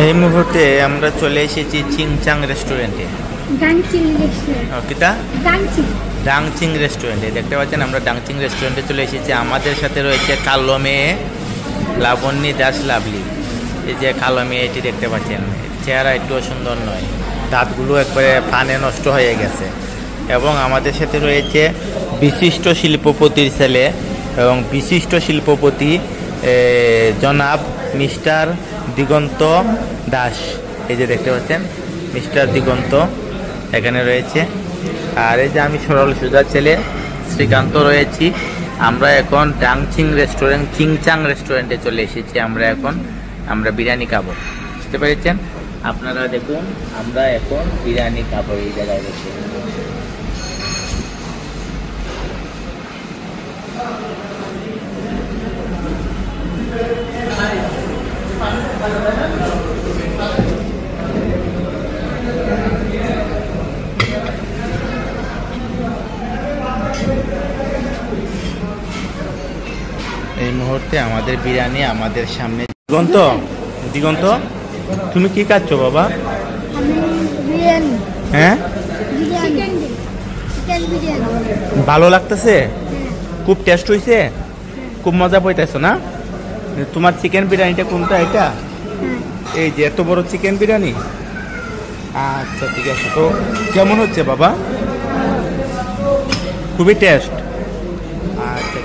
এই মুহূর্তে আমরা চলে এসেছি চিংচাং রেস্টুরেন্টে। ডাংচিং রেস্টুরেন্টে দেখতে পাচ্ছেন, আমরা ডাংচিং রেস্টুরেন্টে চলে এসেছি। আমাদের সাথে রয়েছে কালো মেয়ে লাবণ্যী দাস লাভলি। এই যে কালো মেয়ে, এটি দেখতে পাচ্ছেন, চেহারা একটুও সুন্দর নয়, দাঁতগুলো একবারে পানে নষ্ট হয়ে গেছে। এবং আমাদের সাথে রয়েছে বিশিষ্ট শিল্পপতির ছেলে এবং বিশিষ্ট শিল্পপতি জনাব মিস্টার দিগন্ত দাস। এই যে দেখতে পাচ্ছেন মিস্টার দিগন্ত এখানে রয়েছে। আর এই যে আমি সরল সুজার ছেলে শ্রীকান্ত রয়েছি। আমরা এখন ডাংচিং রেস্টুরেন্ট চিংচাং রেস্টুরেন্টে চলে এসেছি। আমরা বিরিয়ানি খাবো, বুঝতে পেরেছেন আপনারা। দেখুন আমরা এখন বিরিয়ানি খাবো এই জায়গায় বসে। এই মুহূর্তে আমাদের বিরিয়ানি আমাদের সামনে। দিগন্ত, দিগন্ত তুমি কি খাচ্ছ বাবা? হ্যাঁ, ভালো লাগতেছে, খুব টেস্ট হয়েছে, খুব মজা পাইতেছ না? তোমার চিকেন বিরিয়ানিটা কোনটা? এটা এই যে এত বড় চিকেন বিরিয়ানি। আচ্ছা ঠিক আছে, তো কেমন হচ্ছে বাবা? খুবই টেস্ট। আচ্ছা।